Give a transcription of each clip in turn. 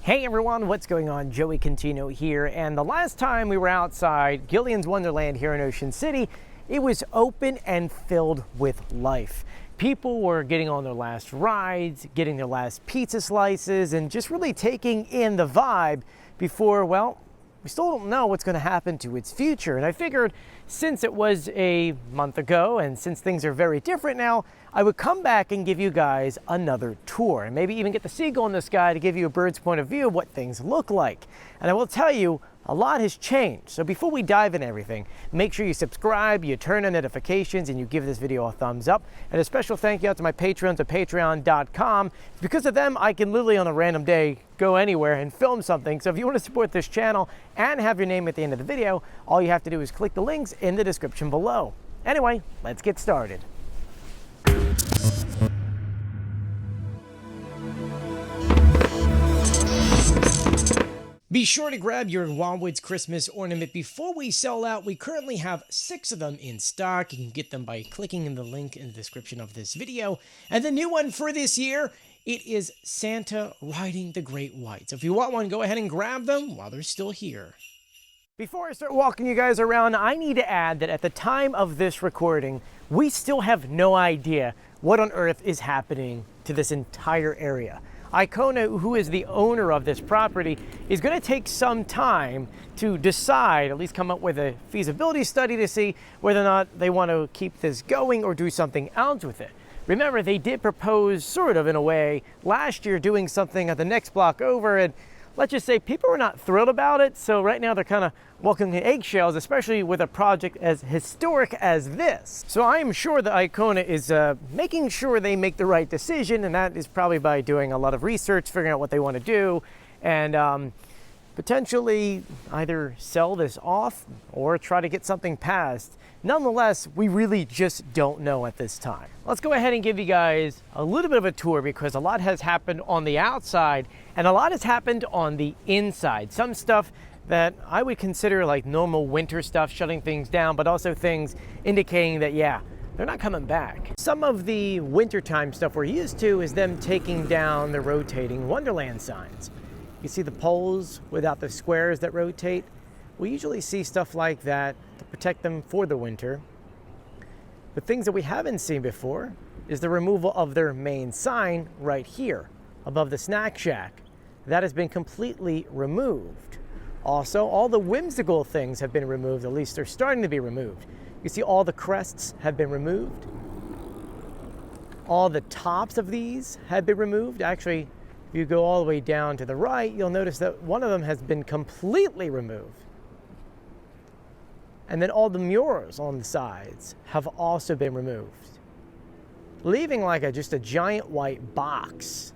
Hey everyone, what's going on? Joey Contino here, and the last time we were outside Gillian's Wonderland here in Ocean City, it was open and filled with life. People were getting on their last rides, getting their last pizza slices, and just really taking in the vibe before, well, we still don't know what's going to happen to its future. And I figured since it was a month ago and since things are very different now, I would come back and give you guys another tour and maybe even get the seagull in the sky to give you a bird's point of view of what things look like. And I will tell you, a lot has changed. So before we dive into everything, make sure you subscribe, you turn on notifications, and you give this video a thumbs up. And a special thank you out to my patrons at patreon.com. Because of them, I can literally on a random day go anywhere and film something. So if you want to support this channel and have your name at the end of the video, all you have to do is click the links in the description below. Anyway, let's get started. Be sure to grab your Wildwood's Christmas ornament before we sell out. We currently have 6 of them in stock. You can get them by clicking in the link in the description of this video. And the new one for this year, it is Santa riding the Great White. So if you want one, go ahead and grab them while they're still here. Before I start walking you guys around, I need to add that at the time of this recording, we still have no idea what on earth is happening to this entire area. Icona, who is the owner of this property, is going to take some time to decide, at least come up with a feasibility study to see whether or not they want to keep this going or do something else with it. Remember, they did propose, sort of in a way, last year doing something at the next block over, and let's just say people were not thrilled about it, so right now they're kind of walking in eggshells, especially with a project as historic as this. So I am sure that Icona is making sure they make the right decision, and that is probably by doing a lot of research, figuring out what they want to do, and potentially either sell this off or try to get something passed. Nonetheless, we really just don't know at this time. Let's go ahead and give you guys a little bit of a tour because a lot has happened on the outside and a lot has happened on the inside. Some stuff that I would consider like normal winter stuff, shutting things down, but also things indicating that, yeah, they're not coming back. Some of the wintertime stuff we're used to is them taking down the rotating Wonderland signs. You see the poles without the squares that rotate? We usually see stuff like that to protect them for the winter. But things that we haven't seen before is the removal of their main sign right here above the snack shack. That has been completely removed. Also, all the whimsical things have been removed, at least they're starting to be removed. You see all the crests have been removed. All the tops of these have been removed. Actually, if you go all the way down to the right, you'll notice that one of them has been completely removed. And then all the murals on the sides have also been removed, leaving like just a giant white box.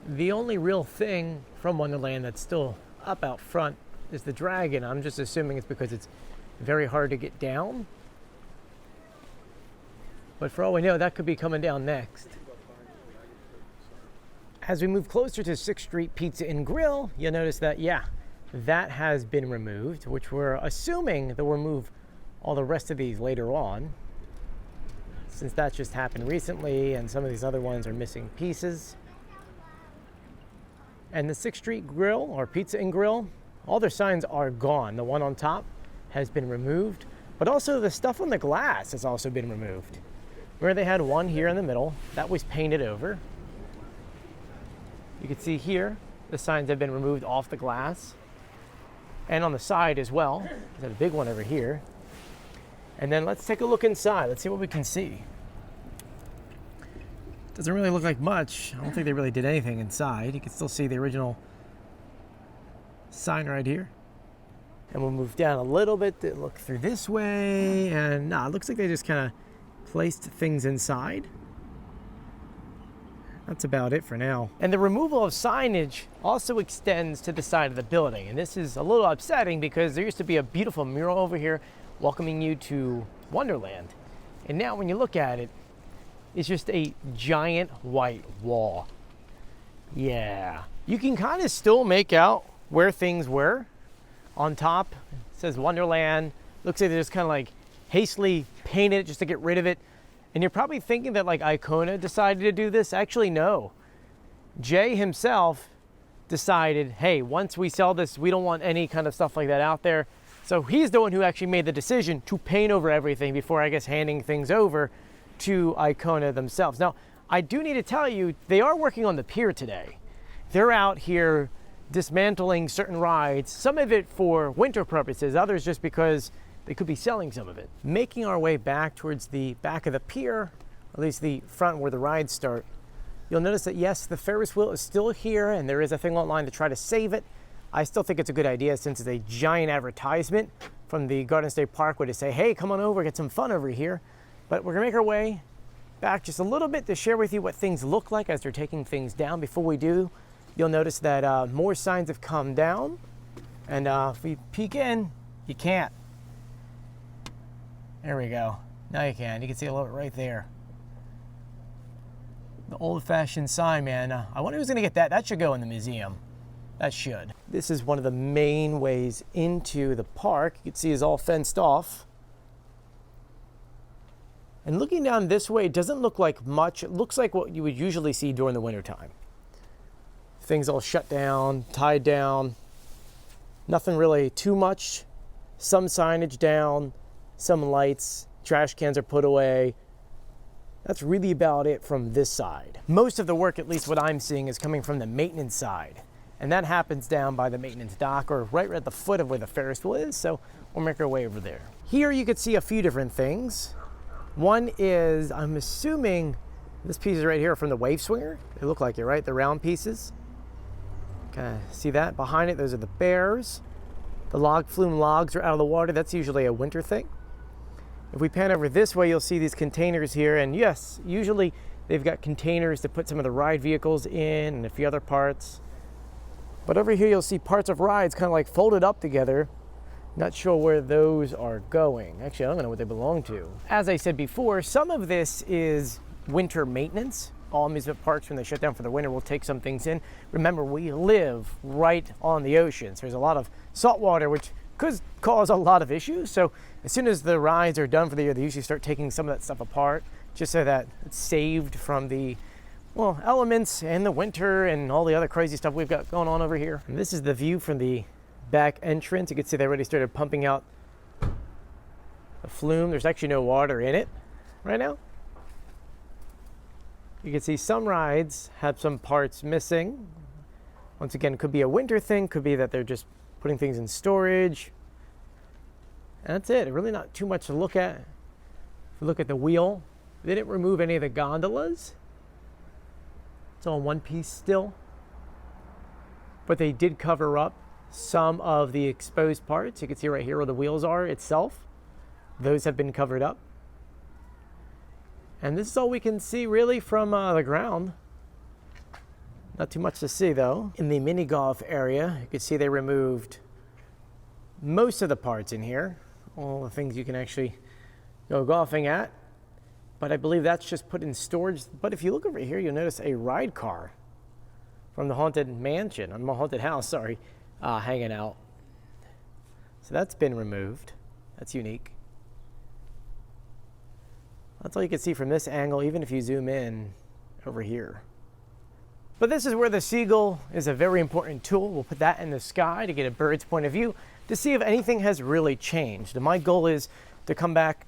The only real thing from Wonderland that's still up out front is the dragon. I'm just assuming it's because it's very hard to get down. But for all we know, that could be coming down next. As we move closer to 6th Street Pizza and Grill, you'll notice that, yeah, that has been removed, which we're assuming they'll remove all the rest of these later on, since that just happened recently and some of these other ones are missing pieces. And the 6th Street Grill, or Pizza and Grill, all their signs are gone. The one on top has been removed, but also the stuff on the glass has also been removed. Where they had one here in the middle, that was painted over. You can see here, the signs have been removed off the glass. And on the side as well. There's a big one over here. And then let's take a look inside. Let's see what we can see. Doesn't really look like much. I don't think they really did anything inside. You can still see the original sign right here. And we'll move down a little bit to look through this way. And it looks like they just kind of placed things inside. That's about it for now. And the removal of signage also extends to the side of the building. And this is a little upsetting because there used to be a beautiful mural over here welcoming you to Wonderland. And now when you look at it, it's just a giant white wall. Yeah. You can kind of still make out where things were. On top, it says Wonderland. Looks like they just kind of like hastily painted it just to get rid of it. And you're probably thinking that like Icona decided to do this. Actually, no. Jay himself decided, hey, once we sell this, we don't want any kind of stuff like that out there. So he's the one who actually made the decision to paint over everything before, I guess, handing things over to Icona themselves. Now, I do need to tell you, they are working on the pier today. They're out here dismantling certain rides, some of it for winter purposes, others just because they could be selling some of it. Making our way back towards the back of the pier, at least the front where the rides start, you'll notice that yes, the Ferris wheel is still here and there is a thing online to try to save it. I still think it's a good idea since it's a giant advertisement from the Garden State Parkway to say, hey, come on over, get some fun over here. But we're gonna make our way back just a little bit to share with you what things look like as they're taking things down. Before we do, you'll notice that more signs have come down. And if we peek in, you can't. There we go. Now you can. You can see a little bit right there. The old-fashioned sign, man. I wonder who's gonna get that. That should go in the museum. That should. This is one of the main ways into the park. You can see it's all fenced off. And looking down this way, it doesn't look like much. It looks like what you would usually see during the wintertime. Things all shut down, tied down. Nothing really too much. Some signage down, some lights, trash cans are put away. That's really about it from this side. Most of the work, at least what I'm seeing, is coming from the maintenance side. And that happens down by the maintenance dock or right at the foot of where the Ferris wheel is. So we'll make our way over there. Here you could see a few different things. One is, I'm assuming this piece is right here from the wave swinger. They look like it, right? The round pieces. Okay, see that? Behind it, those are the bears. The log flume logs are out of the water. That's usually a winter thing. If we pan over this way, you'll see these containers here. And yes, usually they've got containers to put some of the ride vehicles in and a few other parts. But over here, you'll see parts of rides kind of like folded up together. Not sure where those are going. Actually, I don't know what they belong to. As I said before, some of this is winter maintenance. All amusement parks, when they shut down for the winter, will take some things in. Remember, we live right on the ocean, so there's a lot of salt water, which could cause a lot of issues. So as soon as the rides are done for the year, they usually start taking some of that stuff apart, just so that it's saved from the, well, elements and the winter and all the other crazy stuff we've got going on over here. And this is the view from the back entrance. You can see they already started pumping out the flume. There's actually no water in it right now. You can see some rides have some parts missing. Once again, it could be a winter thing, could be that they're just putting things in storage. And that's it. Really not too much to look at. If you look at the wheel, they didn't remove any of the gondolas. It's all in one piece still. But they did cover up some of the exposed parts. You can see right here where the wheels are itself. Those have been covered up. And this is all we can see really from the ground. Not too much to see though. In the mini golf area, you can see they removed most of the parts in here. All the things you can actually go golfing at. But I believe that's just put in storage. But if you look over here, you'll notice a ride car from the haunted mansion, the haunted house, sorry, hanging out. So that's been removed. That's unique. That's all you can see from this angle, even if you zoom in over here. But this is where the seagull is a very important tool. We'll put that in the sky to get a bird's point of view to see if anything has really changed. And my goal is to come back,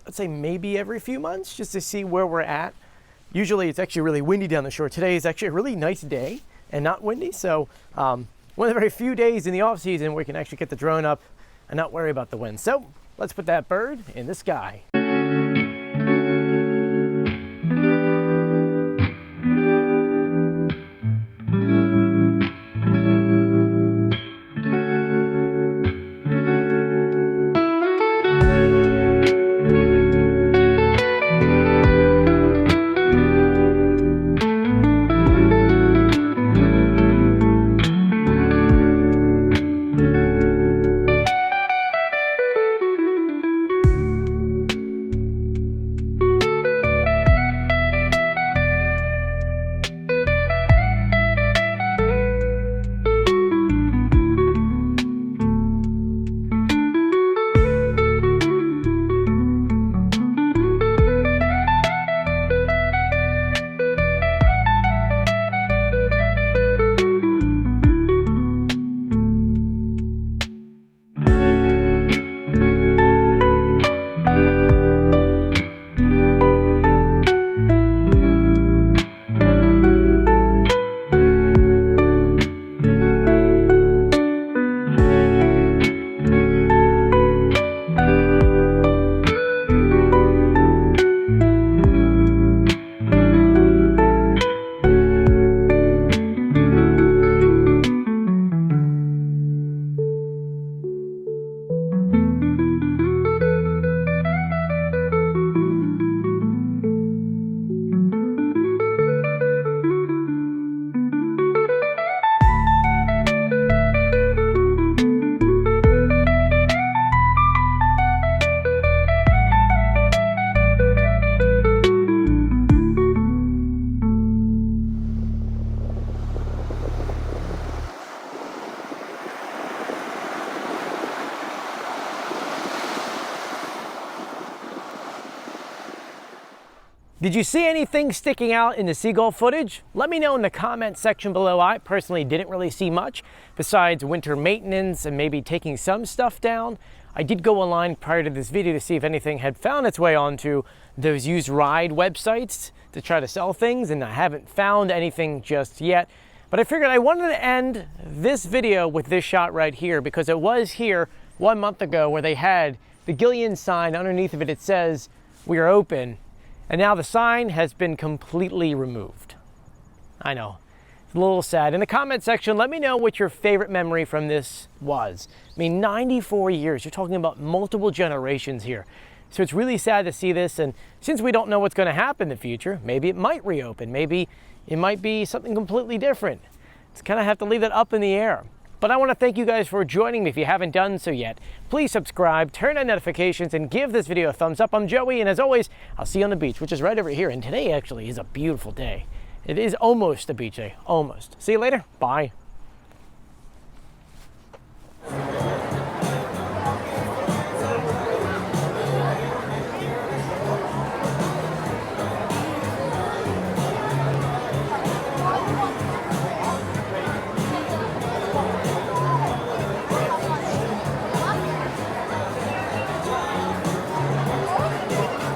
let's say maybe every few months, just to see where we're at. Usually it's actually really windy down the shore. Today is actually a really nice day and not windy. So one of the very few days in the off season where we can actually get the drone up and not worry about the wind. So let's put that bird in the sky. Did you see anything sticking out in the seagull footage? Let me know in the comment section below. I personally didn't really see much besides winter maintenance and maybe taking some stuff down. I did go online prior to this video to see if anything had found its way onto those used ride websites to try to sell things, and I haven't found anything just yet. But I figured I wanted to end this video with this shot right here because it was here 1 month ago where they had the Gillian sign. Underneath of it, it says, "We are open." And now the sign has been completely removed. I know, it's a little sad. In the comment section, let me know what your favorite memory from this was. I mean, 94 years, you're talking about multiple generations here. So it's really sad to see this, and since we don't know what's gonna happen in the future, maybe it might reopen, maybe it might be something completely different. It's kind of have to leave that up in the air. But I want to thank you guys for joining me. If you haven't done so yet, please subscribe, turn on notifications, and give this video a thumbs up. I'm Joey, and as always, I'll see you on the beach, which is right over here. And today actually is a beautiful day. It is almost a beach day, almost. See you later. Bye.